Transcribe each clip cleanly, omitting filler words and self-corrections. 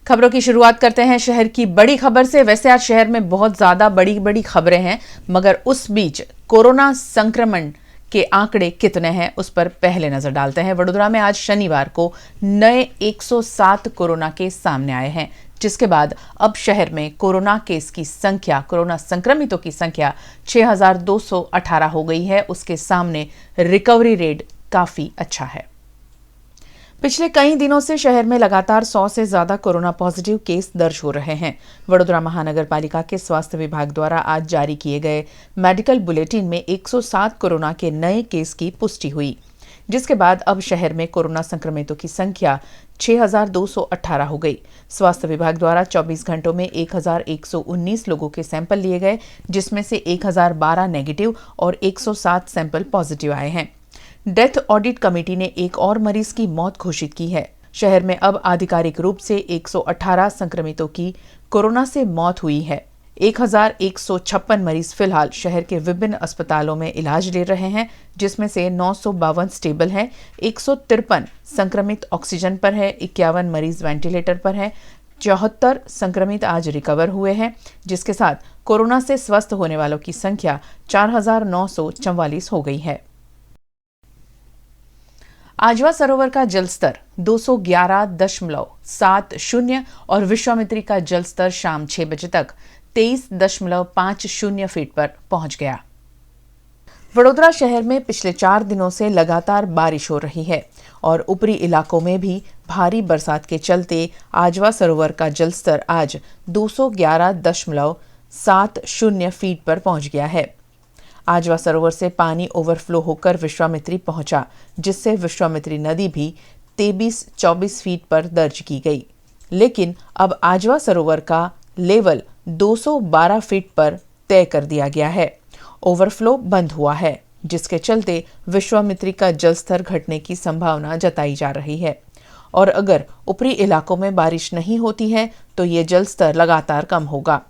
खबरों की शुरुआत करते हैं शहर की बड़ी खबर से। वैसे आज शहर में बहुत ज्यादा बड़ी बड़ी खबरें हैं, मगर उस बीच कोरोना संक्रमण के आंकड़े कितने हैं उस पर पहले नजर डालते हैं। वडोदरा में आज शनिवार को नए 107 कोरोना केस सामने आए हैं, जिसके बाद अब शहर में कोरोना केस की संख्या, कोरोना संक्रमितों की संख्या 6218 हो गई है। उसके सामने रिकवरी रेट काफी अच्छा है। पिछले कई दिनों से शहर में लगातार 100 से ज्यादा कोरोना पॉजिटिव केस दर्ज हो रहे हैं। वडोदरा महानगर पालिका के स्वास्थ्य विभाग द्वारा आज जारी किए गए मेडिकल बुलेटिन में 107 कोरोना के नए केस की पुष्टि हुई, जिसके बाद अब शहर में कोरोना संक्रमितों की संख्या 6218 हो गई। स्वास्थ्य विभाग द्वारा 24 घंटों में 1119 लोगों के सैंपल लिए गए, जिसमें से 1012 नेगेटिव और 107 सैंपल पॉजिटिव आए हैं। डेथ ऑडिट कमेटी ने एक और मरीज की मौत घोषित की है। शहर में अब आधिकारिक रूप से 118 संक्रमितों की कोरोना से मौत हुई है। 1156 मरीज फिलहाल शहर के विभिन्न अस्पतालों में इलाज ले रहे हैं, जिसमें से 952 स्टेबल हैं, 153 संक्रमित ऑक्सीजन पर है, 51 मरीज वेंटिलेटर पर हैं, 74 संक्रमित आज रिकवर हुए हैं, जिसके साथ कोरोना से स्वस्थ होने वालों की संख्या 4944 हो गई है। आजवा सरोवर का जलस्तर 211.70 और विश्वामित्री का जलस्तर शाम 6 बजे तक 23.50 फीट पर पहुंच गया। वडोदरा शहर में पिछले 4 दिनों से लगातार बारिश हो रही है और ऊपरी इलाकों में भी भारी बरसात के चलते आजवा सरोवर का जलस्तर आज 211.70 फीट पर पहुंच गया है। आजवा सरोवर से पानी ओवरफ्लो होकर विश्वामित्री पहुंचा, जिससे विश्वामित्री नदी भी 23-24 फीट पर दर्ज की गई। लेकिन अब आजवा सरोवर का लेवल 212 फीट पर तय कर दिया गया है। ओवरफ्लो बंद हुआ है, जिसके चलते विश्वामित्री का जलस्तर घटने की संभावना जताई जा रही है और अगर ऊपरी इलाकों में बारिश नहीं होती है तो ये जलस्तर लगातार कम होगा।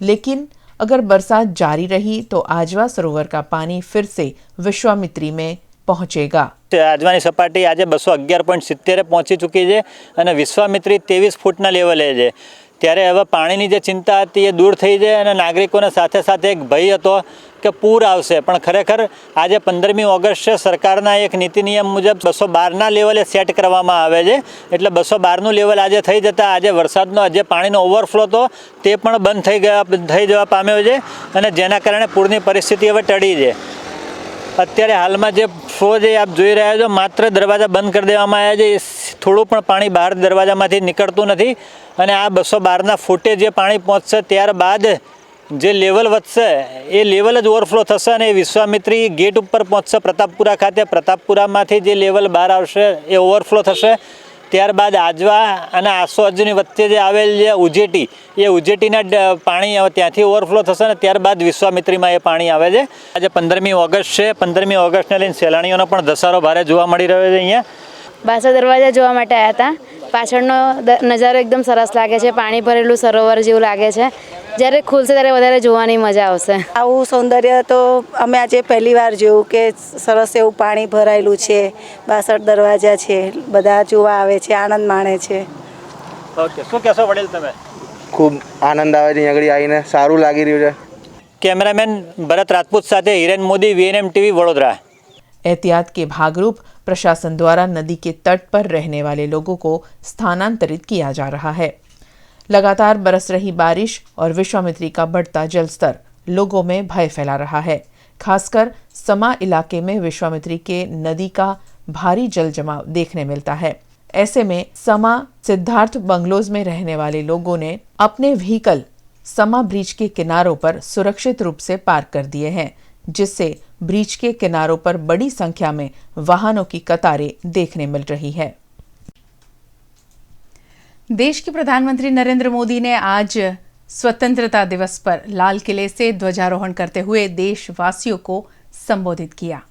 लेकिन अगर बरसात जारी रही तो आजवा सरोवर का पानी फिर से विश्वामित्री में पहुंचेगा। आजवानी सपाटी आज 211.70 पहुंची चुकी है और विश्वामित्री 23 फूटना लेवले है। त्यारे हवे पाणीनी जे चिंता हती ए दूर थई जाए अने नागरिकोने साथे साथे एक भय हतो के पूर आवशे, पण खरेखर आज 15મી ऑगस्टे सरकारना एक नीति नियम मुजब 212 लेवले सेट करवामां आवे छे। एटले 212 लेवल आज थई जता आज वरसादनो जे पाणीनो ओवरफ्लो तो ते पण बंध थई जवा पाम्यो छे अने जेना कारणे पूરની परिस्थिति हवे टળી छे। અત્યારે હાલમાં જે ફ્લો જે આપ જોઈ રહ્યા છો માત્ર દરવાજા બંધ કરી દેવામાં આવ્યા છે, થોડું પણ પાણી બહાર દરવાજામાંથી નીકળતું નથી અને આ 212ના ફૂટે જે પાણી પહોંચશે ત્યારબાદ જે લેવલ વધશે એ લેવલ જ ઓવરફ્લો થશે અને વિશ્વામિત્રી ગેટ ઉપર પહોંચશે પ્રતાપપુરા ખાતે। પ્રતાપપુરામાંથી જે લેવલ બહાર આવશે એ ઓવરફ્લો થશે। ત્યારબાદ આજવા અને આસોજની વચ્ચે જે આવેલ જે ઉજેટી એ ઉજેટીના પાણી ત્યાંથી ઓવરફ્લો થશે અને ત્યારબાદ વિશ્વામિત્રીમાં એ પાણી આવે છે। આજે 15મી ઓગસ્ટ છે, 15મી ઓગસ્ટને લઈને સહેલાણીઓનો પણ ધસારો ભારે જોવા મળી રહ્યો છે। અહીંયા બાસા દરવાજા જોવા માટે આવ્યા હતા। પાછળનો નજારો એકદમ સરસ લાગે છે, પાણી ભરેલું સરોવર જેવું લાગે છે। જ્યારે ખુલશે ત્યારે વધારે જોવાની મજા આવશે। આવું સૌંદર્ય તો અમે આજે પહેલીવાર જોયું કે સરસ એવું પાણી ભરાયેલું છે, બાસઠ દરવાજા છે, બધા જોવા આવે છે, આનંદ માણે છે। ઓકે, શું કહેશો વડીલ તમે? ખૂબ આનંદ આવે છે, અહીં આગળ આવીને સારું લાગી રહ્યું છે। કેમેરામેન ભરત રાજપૂત સાથે હિરેન મોદી, VNM TV વડોદરા। एहतियात के भागरूप प्रशासन द्वारा नदी के तट पर रहने वाले लोगों को स्थानांतरित किया जा रहा है। लगातार बरस रही बारिश और विश्वामित्री का बढ़ता जलस्तर लोगों में भय फैला रहा है। खासकर समा इलाके में विश्वामित्री के नदी का भारी जल जमाव देखने मिलता है। ऐसे में समा सिद्धार्थ बंगलोज में रहने वाले लोगों ने अपने व्हीकल समा ब्रिज के किनारों पर सुरक्षित रूप से पार्क कर दिए हैं, जिससे ब्रिज के किनारों पर बड़ी संख्या में वाहनों की कतारें देखने मिल रही है। देश के प्रधानमंत्री नरेंद्र मोदी ने आज स्वतंत्रता दिवस पर लाल किले से ध्वजारोहण करते हुए देशवासियों को संबोधित किया।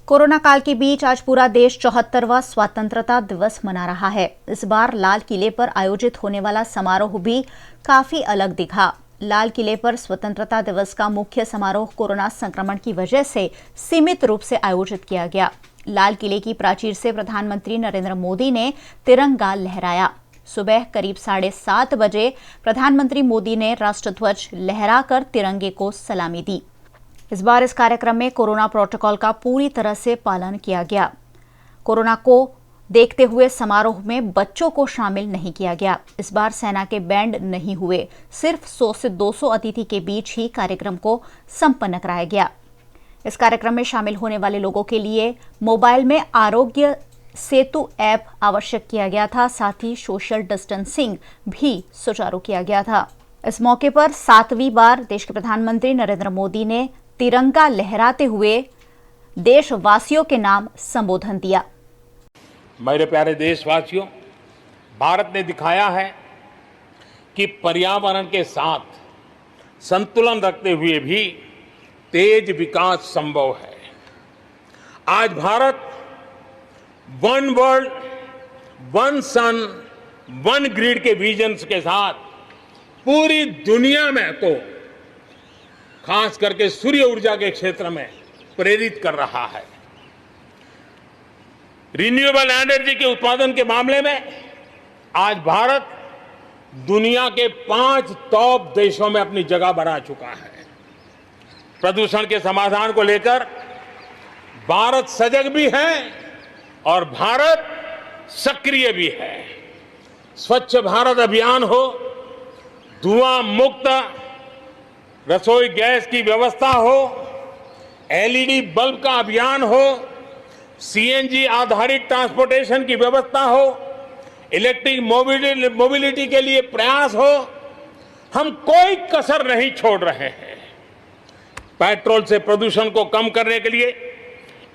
कोरोना काल के बीच आज पूरा देश 74वां स्वतंत्रता दिवस मना रहा है। इस बार लाल किले पर आयोजित होने वाला समारोह भी काफी अलग दिखा। लाल किले पर स्वतंत्रता दिवस का मुख्य समारोह कोरोना संक्रमण की वजह से सीमित रूप से आयोजित किया गया। लाल किले की प्राचीर से प्रधानमंत्री नरेंद्र मोदी ने तिरंगा लहराया। सुबह करीब 7:30 बजे प्रधानमंत्री मोदी ने राष्ट्रध्वज लहराकर तिरंगे को सलामी दी। इस बार इस कार्यक्रम में कोरोना प्रोटोकॉल का पूरी तरह से पालन किया गया। कोरोना को देखते हुए समारोह में बच्चों को शामिल नहीं किया गया। इस बार सेना के बैंड नहीं हुए, सिर्फ 100 से 200 अतिथि के बीच ही कार्यक्रम को संपन्न कराया गया। इस कार्यक्रम में शामिल होने वाले लोगों के लिए मोबाइल में आरोग्य सेतु ऐप आवश्यक किया गया था। साथ ही सोशल डिस्टेंसिंग भी सुचारू किया गया था। इस मौके पर 7वीं बार देश के प्रधानमंत्री नरेंद्र मोदी ने तिरंगा लहराते हुए देशवासियों के नाम संबोधन दिया। मेरे प्यारे देशवासियों, भारत ने दिखाया है कि पर्यावरण के साथ संतुलन रखते हुए भी तेज विकास संभव है। आज भारत वन वर्ल्ड, वन सन, वन ग्रिड के विजन के साथ पूरी दुनिया में तो खास करके सूर्य ऊर्जा के क्षेत्र में प्रेरित कर रहा है। रिन्यूएबल एनर्जी के उत्पादन के मामले में आज भारत दुनिया के 5 टॉप देशों में अपनी जगह बना चुका है। प्रदूषण के समाधान को लेकर भारत सजग भी है और भारत सक्रिय भी है। स्वच्छ भारत अभियान हो, धुआं मुक्त रसोई गैस की व्यवस्था हो, एलईडी बल्ब का अभियान हो, सीएनजी आधारित ट्रांसपोर्टेशन की व्यवस्था हो, इलेक्ट्रिक मोबिलिटी के लिए प्रयास हो, हम कोई कसर नहीं छोड़ रहे हैं। पेट्रोल से प्रदूषण को कम करने के लिए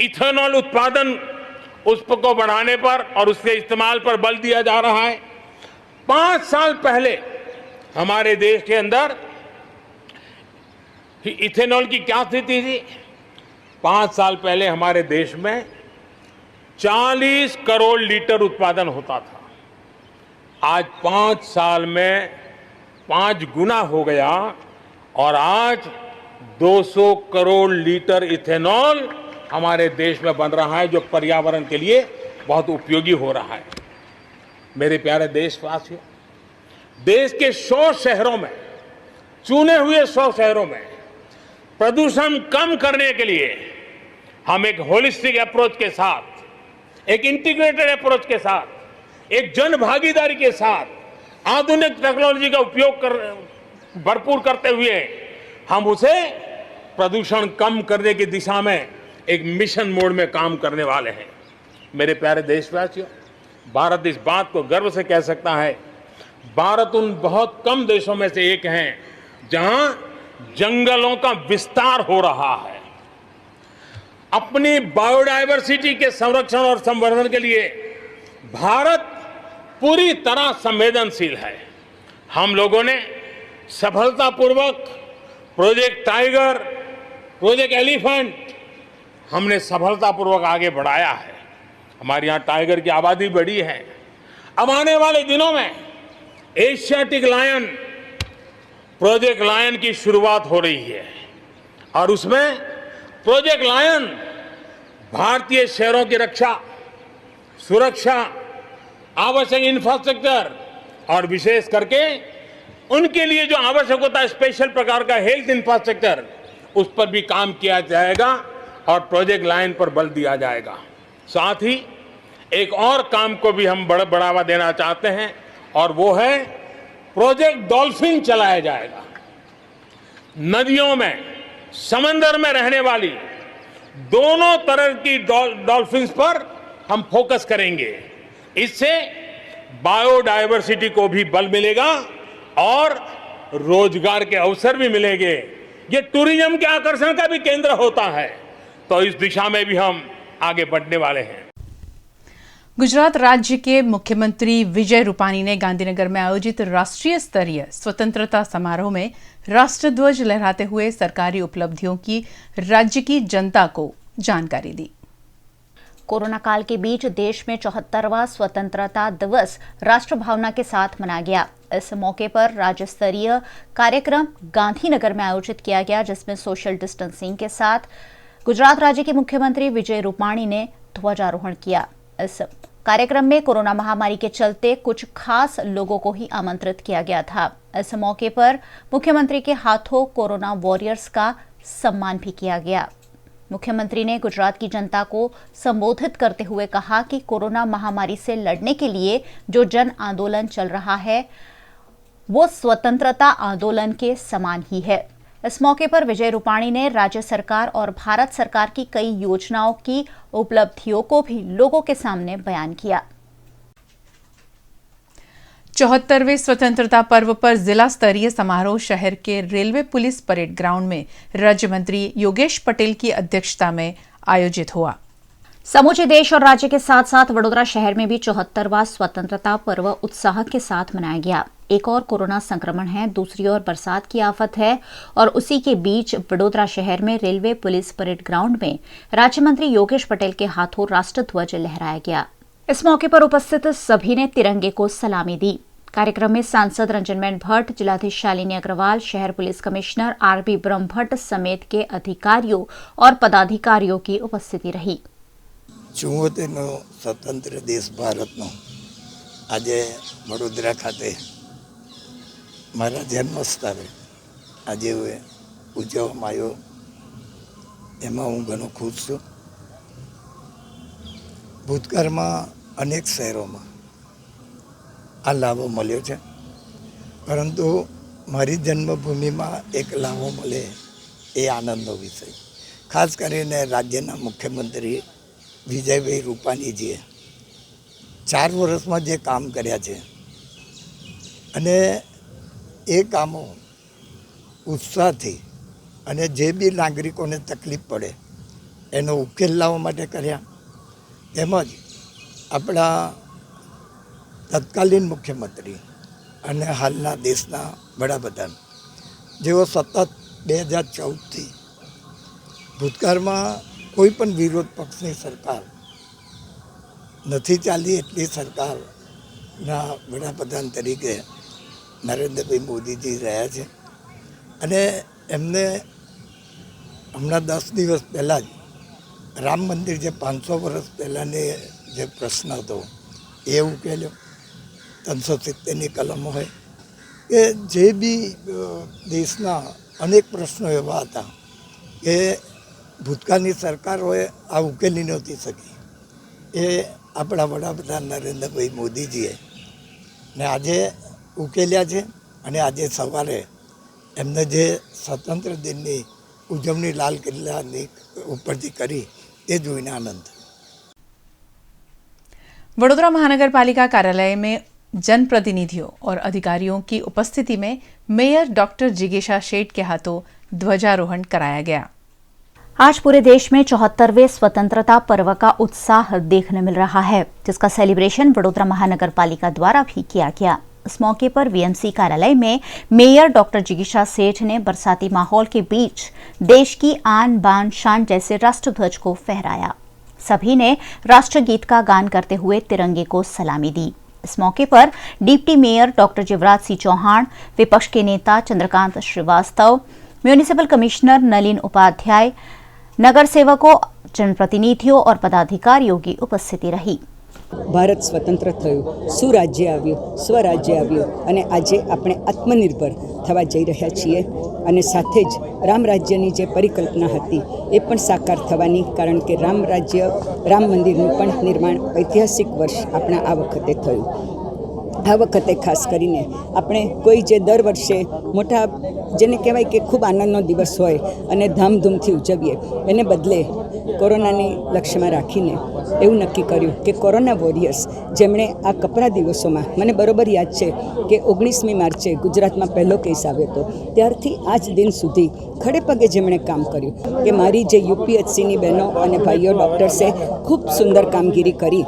इथेनॉल उत्पादन उसको बढ़ाने पर और उसके इस्तेमाल पर बल दिया जा रहा है। 5 साल पहले हमारे देश के अंदर इथेनॉल की क्या स्थिति थी? 5 साल पहले हमारे देश में 40 करोड़ लीटर उत्पादन होता था। आज 5 साल में 5 गुना हो गया और आज 200 करोड़ लीटर इथेनॉल हमारे देश में बन रहा है, जो पर्यावरण के लिए बहुत उपयोगी हो रहा है। मेरे प्यारे देशवासियों, देश के 100 शहरों में, चुने हुए 100 शहरों में प्रदूषण कम करने के लिए हम एक होलिस्टिक अप्रोच के साथ, एक इंटीग्रेटेड अप्रोच के साथ, एक जन भागीदारी के साथ आधुनिक टेक्नोलॉजी का उपयोग भरपूर करते हुए हम उसे प्रदूषण कम करने की दिशा में एक मिशन मोड में काम करने वाले हैं। मेरे प्यारे देशवासियों, भारत इस बात को गर्व से कह सकता है, भारत उन बहुत कम देशों में से एक है जहां जंगलों का विस्तार हो रहा है। अपनी बायोडायवर्सिटी के संरक्षण और संवर्धन के लिए भारत पूरी तरह संवेदनशील है। हम लोगों ने सफलतापूर्वक प्रोजेक्ट टाइगर, प्रोजेक्ट एलिफेंट हमने सफलतापूर्वक आगे बढ़ाया है। हमारे यहाँ टाइगर की आबादी बढ़ी है। अब आने वाले दिनों में एशियाटिक लायन, प्रोजेक्ट लायन की शुरुआत हो रही है और उसमें प्रोजेक्ट लायन भारतीय शहरों की रक्षा, सुरक्षा, आवश्यक इंफ्रास्ट्रक्चर और विशेष करके उनके लिए जो आवश्यक होता है स्पेशल प्रकार का हेल्थ इंफ्रास्ट्रक्चर, उस पर भी काम किया जाएगा और प्रोजेक्ट लाइन पर बल दिया जाएगा। साथ ही एक और काम को भी हम बढ़ावा देना चाहते हैं और वो है प्रोजेक्ट डॉल्फिन चलाया जाएगा। नदियों में, समंदर में रहने वाली दोनों तरह की डॉल्फिन्स पर हम फोकस करेंगे। इससे बायोडायवर्सिटी को भी बल मिलेगा और रोजगार के अवसर भी मिलेंगे। ये टूरिज्म के आकर्षण का भी केंद्र होता है, तो इस दिशा में भी हम आगे बढ़ने वाले हैं। गुजरात राज्य के मुख्यमंत्री विजय रूपानी ने गांधीनगर में आयोजित राष्ट्रीय स्तरीय स्वतंत्रता समारोह में राष्ट्रध्वज लहराते हुए सरकारी उपलब्धियों की राज्य की जनता को जानकारी दी। कोरोना काल के बीच देश में 74वां स्वतंत्रता दिवस राष्ट्र भावना के साथ मनाया गया। इस मौके पर राज्य स्तरीय कार्यक्रम गांधीनगर में आयोजित किया गया, जिसमें सोशल डिस्टेंसिंग के साथ गुजरात राज्य के मुख्यमंत्री विजय रूपाणी ने ध्वजारोहण किया। इस कार्यक्रम में कोरोना महामारी के चलते कुछ खास लोगों को ही आमंत्रित किया गया था। इस मौके पर मुख्यमंत्री के हाथों कोरोना वॉरियर्स का सम्मान भी किया गया। मुख्यमंत्री ने गुजरात की जनता को संबोधित करते हुए कहा कि कोरोना महामारी से लड़ने के लिए जो जन आंदोलन चल रहा है वो स्वतंत्रता आंदोलन के समान ही है। इस मौके पर विजय रूपाणी ने राज्य सरकार और भारत सरकार की कई योजनाओं की उपलब्धियों को भी लोगों के सामने बयान किया। 74वें स्वतंत्रता पर्व पर जिला स्तरीय समारोह शहर के रेलवे पुलिस परेड ग्राउंड में राज्य मंत्री योगेश पटेल की अध्यक्षता में आयोजित हुआ। समूचे देश और राज्य के साथ साथ वडोदरा शहर में भी 74वां स्वतंत्रता पर्व उत्साह के साथ मनाया गया। एक और कोरोना संक्रमण है, दूसरी ओर बरसात की आफत है और उसी के बीच वडोदरा शहर में रेलवे पुलिस परेड ग्राउंड में राज्य मंत्री योगेश पटेल के हाथों राष्ट्रध्वज लहराया गया। इस मौके पर उपस्थित सभी ने तिरंगे को सलामी दी। कार्यक्रम में सांसद रंजनबेन भट्ट, जिलाधीश शालिनी अग्रवाल, शहर पुलिस कमिश्नर आरबी ब्रह्मभट्ट समेत के अधिकारियों और पदाधिकारियों की उपस्थिति रही। 74નો સ્વતંત્ર દેશ ભારતનો આજે વડોદરા ખાતે મારા જન્મસ્થળે આજે ઉજવવામાં આવ્યો, એમાં હું ઘણો ખુશ છું। ભૂતકાળમાં અનેક શહેરોમાં આ લાભો મળ્યો છે, પરંતુ મારી જન્મભૂમિમાં એક લાભો મળે એ આનંદનો વિષય। ખાસ કરીને રાજ્યના મુખ્યમંત્રી વિજયભાઈ રૂપાણીજીએ 4 વર્ષમાં જે કામ કર્યા છે અને એ કામો ઉત્સાહથી અને જે બી નાગરિકોને તકલીફ પડે એનો ઉકેલ લાવવા માટે કર્યા। તેમજ આપણા તત્કાલીન મુખ્યમંત્રી અને હાલના દેશના વડાપ્રધાન જેઓ સતત 2014થી ભૂતકાળમાં કોઈ પણ વિરોધ પક્ષની સરકાર નથી ચાલી, એટલી સરકારના વડાપ્રધાન તરીકે નરેન્દ્રભાઈ મોદીજી રહ્યા છે અને એમને હમણાં 10 દિવસ પહેલાં જ રામ મંદિર જે 500 વર્ષ પહેલાંની જે પ્રશ્ન હતો એ ઉકેલ્યો। 370ની કલમો હોય કે જે બી દેશના અનેક પ્રશ્નો એવા હતા કે ભૂતકાળની સરકારોએ આ ઉકેલી નહોતી શકી, એ આપણા વડાપ્રધાન નરેન્દ્રભાઈ મોદીજીએ ને આજે ઉકેલ્યા છે અને આજે સવારે એમને જે સ્વતંત્ર દિનની ઉજવણી લાલ કિલ્લાની ઉપરથી કરી એ જોઈને આનંદ। वडोदरा महानगर पालिका कार्यालय में जनप्रतिनिधियों और अधिकारियों की उपस्थिति में मेयर डॉक्टर जिगीशा शेठ के हाथों ध्वजारोहण कराया गया। आज पूरे देश में 74वें स्वतंत्रता पर्व का उत्साह देखने मिल रहा है, जिसका सेलिब्रेशन वडोदरा महानगर पालिका द्वारा भी किया गया। इस मौके पर वीएमसी कार्यालय में मेयर डॉक्टर जिगीशा सेठ ने बरसाती माहौल के बीच देश की आन बान शान जैसे राष्ट्रध्वज को फहराया। सभी ने राष्ट्रगीत का गान करते हुए तिरंगे को सलामी दी। इस मौके पर deputy mayor doctor Jivraj Singh Chauhan, विपक्ष के नेता चंद्रकांत श्रीवास्तव, म्यूनिसिपल कमिश्नर नलिन उपाध्याय, नगर सेवकों, जनप्रतिनिधियों और पदाधिकारियों की उपस्थिति रही। भारत स्वतंत्र थयुं, सुराज्य आव्युं, स्वराज्य आव्युं અને આજે આપણે આત્મનિર્ભર થવા જઈ રહ્યા છીએ અને સાથે જ રામ રાજ્યની જે પરિકલ્પના હતી એ પણ સાકાર થવાની, કારણ કે રામ રાજ્ય રામ મંદિરનું પણ નિર્માણ ઐતિહાસિક વર્ષ આપણા આ વખતે થયું। આ વખતે ખાસ કરીને આપણે કોઈ જે દર વર્ષે મોટા જેને કહેવાય કે ખૂબ આનંદનો દિવસ હોય અને ધામધૂમથી ઉજવીએ એને બદલે કોરોનાને લક્ષ્યમાં રાખીને એવું નક્કી કર્યું કે કોરોના વોરિયર્સ જેમણે આ કપરા દિવસોમાં, મને બરોબર યાદ છે કે 19મી માર્ચે ગુજરાતમાં પહેલો કેસ આવ્યો હતો, ત્યારથી આજ દિન સુધી ખડે પગે જેમણે કામ કર્યું કે મારી જે યુપીએચસીની બહેનો અને ભાઈઓ ડૉક્ટર્સે ખૂબ સુંદર કામગીરી કરી,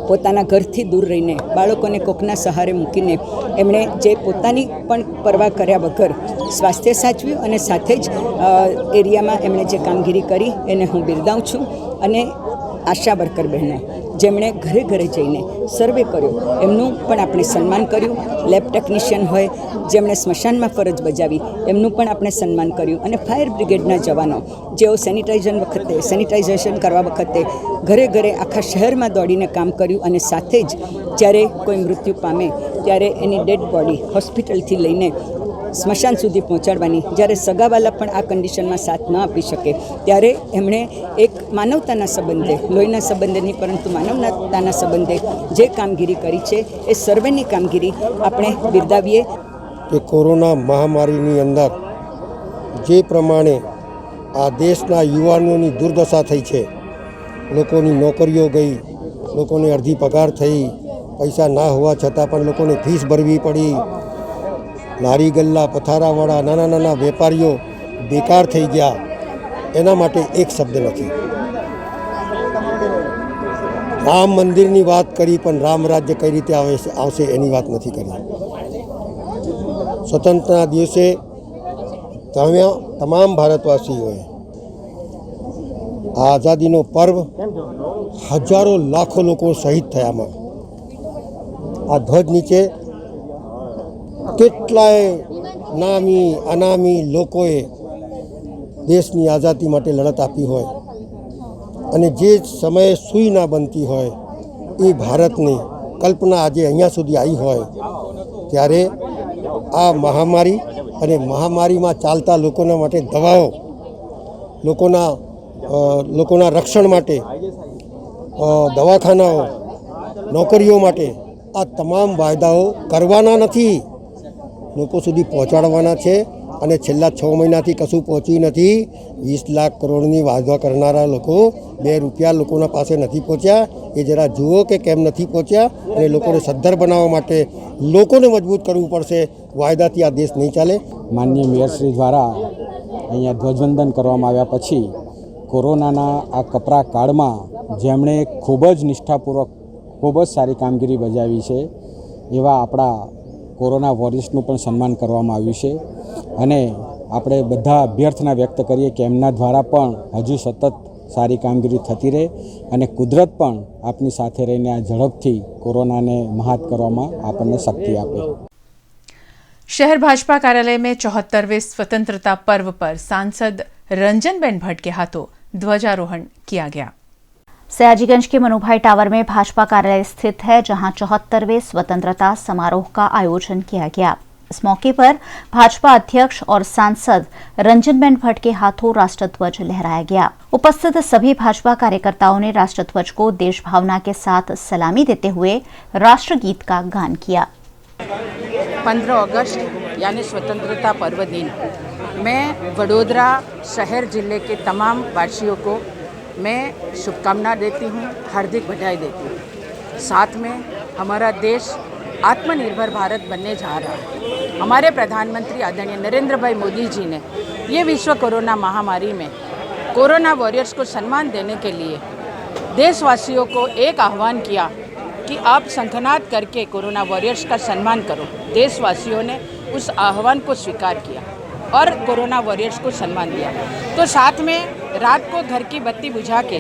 પોતાના ઘરથી દૂર રહીને બાળકોને કોકના સહારે મૂકીને એમણે જે પોતાની પણ પરવા કર્યા વગર સ્વાસ્થ્ય સાચવ્યું અને સાથે જ એરિયામાં એમણે જે કામગીરી કરી એને હું બિરદાવું છું અને આશા વર્કર બહેનો જેમણે ઘરે ઘરે જઈને સર્વે કર્યો એમનું પણ આપણે સન્માન કર્યું. લેબ ટેકનિશિયન હોય જેમણે સ્મશાનમાં ફરજ બજાવી એમનું પણ આપણે સન્માન કર્યું. અને ફાયર બ્રિગેડના જવાનો જેઓ સેનિટાઇઝેશન કરવા વખતે ઘરે ઘરે આખા શહેરમાં દોડીને કામ કર્યું. અને સાથે જ જ્યારે કોઈ મૃત્યુ પામે ત્યારે એની ડેડ બોડી હોસ્પિટલથી લઈને સ્મશાન સુધી પહોંચાડવાની, જ્યારે સગાવાલા પણ આ કન્ડિશનમાં સાથ ન આપી શકે ત્યારે એમણે એક માનવતાના સંબંધે, લોહીના સંબંધે નહીં પરંતુ માનવતાના સંબંધે જે કામગીરી કરી છે એ સર્વેની કામગીરી આપણે બિરદાવીએ. કે કોરોના મહામારીની અંદર જે પ્રમાણે આ દેશના યુવાનોની દુર્દશા થઈ છે, લોકોની નોકરીઓ ગઈ, લોકોને અડધી પગાર થઈ, પૈસા ના હોવા છતાં પણ લોકોને ફીસ ભરવી પડી, લારી ગલ્લા પથારાવાળા નાના નાના વેપારીઓ બેકાર થઈ ગયા, એના માટે એક શબ્દ નથી. રામ મંદિરની વાત કરી પણ રામ રાજ્ય કઈ રીતે આવશે એની વાત નથી કરી. સ્વતંત્રતા દિવસે તમામ ભારતવાસીઓએ આ આઝાદીનો પર્વ હજારો લાખો લોકો શહીદ થયામાં આ ધ્વજ નીચે કેટલાય નામી અનામી લોકોએ દેશની આઝાદી માટે લડત આપી હોય અને જે સમયે સૂઈ ના બનતી હોય એ ભારતની કલ્પના આજે અહીંયા સુધી આવી હોય ત્યારે આ મહામારી અને મહામારીમાં ચાલતા લોકોના માટે દવાઓ, લોકોના રક્ષણ માટે દવાખાનાઓ, નોકરીઓ માટે આ તમામ વાયદાઓ કરવાના નથી, લોકો સુધી પહોંચાડવાના છે. અને છેલ્લા 6 મહિનાથી કશું પહોંચ્યું નથી. 20 લાખ કરોડની વાયદા કરનારા લોકો 2 રૂપિયા લોકોના પાસે નથી પહોંચ્યા. એ જરા જુઓ કે કેમ નથી પહોંચ્યા. અને લોકોને સદ્ધર બનાવવા માટે લોકોને મજબૂત કરવું પડશે. વાયદાથી આ દેશ નહીં ચાલે. માનનીય મેયરશ્રી દ્વારા અહીંયા ધ્વજવંદન કરવામાં આવ્યા પછી કોરોનાના આ કપરા કાળમાં જેમણે ખૂબ જ નિષ્ઠાપૂર્વક ખૂબ જ સારી કામગીરી બજાવી છે એવા આપણા કોરોના વોરિયર્સનું પણ સન્માન કરવામાં આવ્યું છે. અને આપણે બધા અભ્યર્થના વ્યક્ત કરીએ કે એમના દ્વારા પણ હજુ સતત સારી કામગીરી થતી રહે અને કુદરત પણ આપની સાથે રહીને આ ઝડપથી કોરોનાને મહાત કરવામાં આપણને શક્તિ આપે. शहर भाजपा कार्यालय में 74वें स्वतंत्रता पर्व पर सांसद रंजनबेन भट्ट के हाथों ध्वजारोहण किया गया. सयाजीगंज के मनुभाई टावर में भाजपा कार्यालय स्थित है, जहां 74वें स्वतंत्रता समारोह का आयोजन किया गया. इस मौके पर भाजपा अध्यक्ष और सांसद रंजनबेन भट्ट के हाथों राष्ट्रध्वज लहराया गया. उपस्थित सभी भाजपा कार्यकर्ताओं ने राष्ट्रध्वज को देश भावना के साथ सलामी देते हुए राष्ट्रगीत का गान किया. 15 अगस्त यानी स्वतंत्रता पर्व दिन मैं वडोदरा शहर जिले के तमाम वासियों को मैं शुभकामना देती हूँ, हार्दिक बधाई देती हूँ. साथ में हमारा देश आत्मनिर्भर भारत बनने जा रहा है. हमारे प्रधानमंत्री आदरणीय नरेंद्र भाई मोदी जी ने ये विश्व कोरोना महामारी में कोरोना वॉरियर्स को सम्मान देने के लिए देशवासियों को एक आह्वान किया कि आप शंखनाद करके कोरोना वॉरियर्स का सम्मान करो. देशवासियों ने उस आह्वान को स्वीकार किया और कोरोना वॉरियर्स को सम्मान दिया. तो साथ में रात को घर की बत्ती बुझा के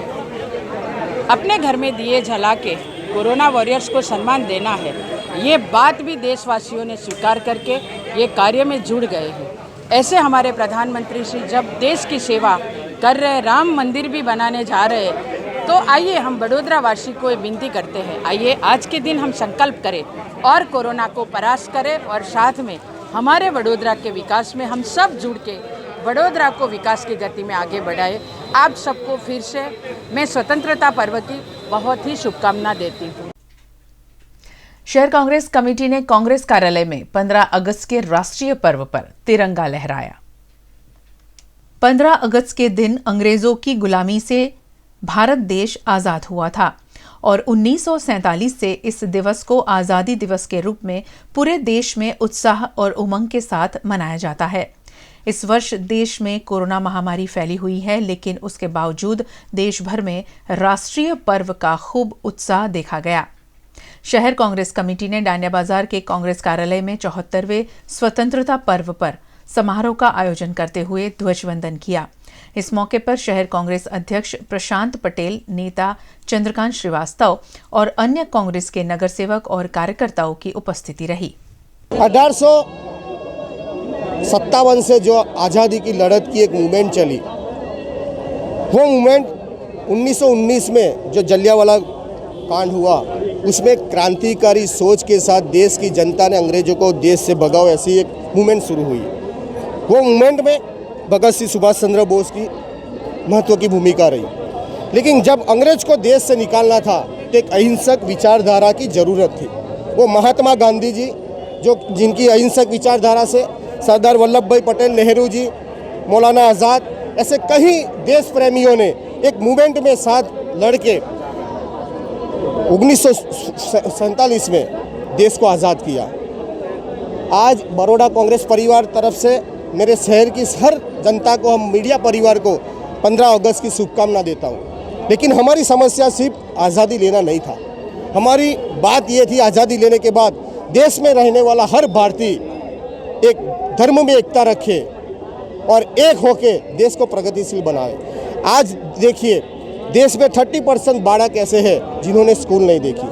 अपने घर में दिए जला के कोरोना वॉरियर्स को सम्मान देना है, ये बात भी देशवासियों ने स्वीकार करके ये कार्य में जुड़ गए हैं. ऐसे हमारे प्रधानमंत्री श्री जब देश की सेवा कर रहे, राम मंदिर भी बनाने जा रहे हैं, तो आइए हम बड़ोदरा वासी को विनती करते हैं, आइए आज के दिन हम संकल्प करें और कोरोना को परास्त करें और साथ में हमारे वडोदरा के विकास में हम सब जुड़ के वडोदरा को विकास की गति में आगे बढ़ाए. आप सबको फिर से मैं स्वतंत्रता पर्व की बहुत ही शुभकामना देती हूँ. शहर कांग्रेस कमेटी ने कांग्रेस कार्यालय में 15 अगस्त के राष्ट्रीय पर्व पर तिरंगा लहराया. 15 अगस्त के दिन अंग्रेजों की गुलामी से भारत देश आजाद हुआ था और 1947 से इस दिवस को आजादी दिवस के रूप में पूरे देश में उत्साह और उमंग के साथ मनाया जाता है. इस वर्ष देश में कोरोना महामारी फैली हुई है, लेकिन उसके बावजूद देश भर में राष्ट्रीय पर्व का खूब उत्साह देखा गया. शहर कांग्रेस कमेटी ने डांडिया बाजार के कांग्रेस कार्यालय में 74वें स्वतंत्रता पर्व पर समारोह का आयोजन करते हुए ध्वजवंदन किया. इस मौके पर शहर कांग्रेस अध्यक्ष प्रशांत पटेल, नेता चंद्रकांत श्रीवास्तव और अन्य कांग्रेस के नगर सेवक और कार्यकर्ताओं की उपस्थिति रही। 1857 से जो आज़ादी की लड़त की एक मूवमेंट चली, वो मूवमेंट 1919 में जो जलियांवाला कांड हुआ, उसमें क्रांतिकारी सोच के साथ देश की जनता ने अंग्रेजों को देश से भगाओ, ऐसी एक मूवमेंट शुरू हुई। वो मूवमेंट में भगत सिंह, सुभाष चंद्र बोस की महत्व की भूमिका रही। लेकिन जब अंग्रेज को देश से निकालना था तो एक अहिंसक विचारधारा की ज़रूरत थी। वो महात्मा गांधी जी, जो जिनकी अहिंसक विचारधारा से सरदार वल्लभ भाई पटेल, नेहरू जी, मौलाना आज़ाद, ऐसे कई देश प्रेमियों ने एक मूवमेंट में साथ लड़के 1947 में देश को आज़ाद किया। आज बड़ौदा कांग्रेस परिवार तरफ से मेरे शहर की हर जनता को, हम मीडिया परिवार को 15 अगस्त की शुभकामना देता हूँ। लेकिन हमारी समस्या सिर्फ आज़ादी लेना नहीं था। हमारी बात ये थी, आज़ादी लेने के बाद देश में रहने वाला हर भारतीय एक धर्म में एकता रखे और एक होके देश को प्रगतिशील बनाए। आज देखिए, देश में 30% बालक ऐसे हैं जिन्होंने स्कूल नहीं देखी।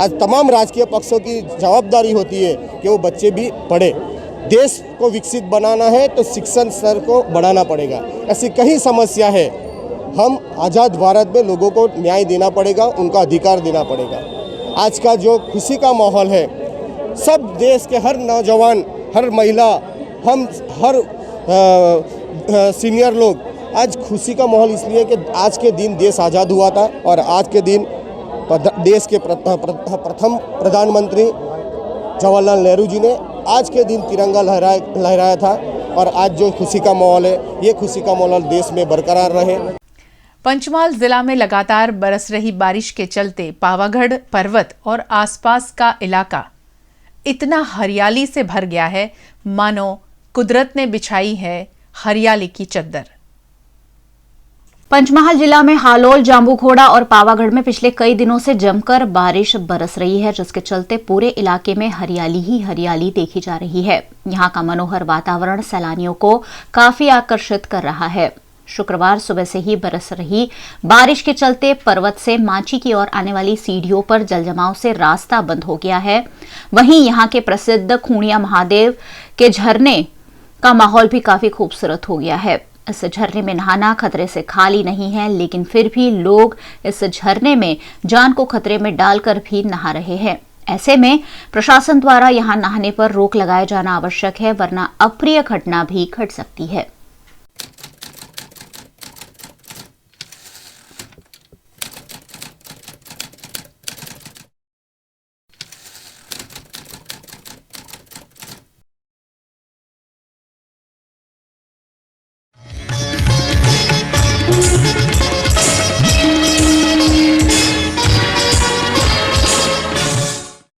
आज तमाम राजकीय पक्षों की जवाबदारी होती है कि वो बच्चे भी पढ़े। देश को विकसित बनाना है तो शिक्षण स्तर को बढ़ाना पड़ेगा। ऐसी कई समस्या है। हम आज़ाद भारत में लोगों को न्याय देना पड़ेगा, उनका अधिकार देना पड़ेगा। आज का जो खुशी का माहौल है, सब देश के हर नौजवान, हर महिला, हम हर सीनियर लोग, आज खुशी का माहौल इसलिए कि आज के दिन देश आज़ाद हुआ था और आज के दिन देश के प्रथम प्रधानमंत्री जवाहरलाल नेहरू जी ने आज के दिन तिरंगा लहराया था। और आज जो खुशी का माहौल है, ये खुशी का माहौल देश में बरकरार रहे। पंचमहाल जिला में लगातार बरस रही बारिश के चलते पावागढ़ पर्वत और आसपास का इलाका इतना हरियाली से भर गया है, मानो कुदरत ने बिछाई है हरियाली की चद्दर। पंचमहाल जिला में हालोल, जांबूघोड़ा और पावागढ़ में पिछले कई दिनों से जमकर बारिश बरस रही है, जिसके चलते पूरे इलाके में हरियाली ही हरियाली देखी जा रही है। यहां का मनोहर वातावरण सैलानियों को काफी आकर्षित कर रहा है। शुक्रवार सुबह से ही बरस रही बारिश के चलते पर्वत से मांची की ओर आने वाली सीढ़ियों पर जलजमाव से रास्ता बंद हो गया है। वहीं यहां के प्रसिद्ध खूणिया महादेव के झरने का माहौल भी काफी खूबसूरत हो गया है। इस झरने में नहाना खतरे से खाली नहीं है, लेकिन फिर भी लोग इस झरने में जान को खतरे में डालकर भी नहा रहे हैं। ऐसे में प्रशासन द्वारा यहां नहाने पर रोक लगाया जाना आवश्यक है, वरना अप्रिय घटना भी घट सकती है।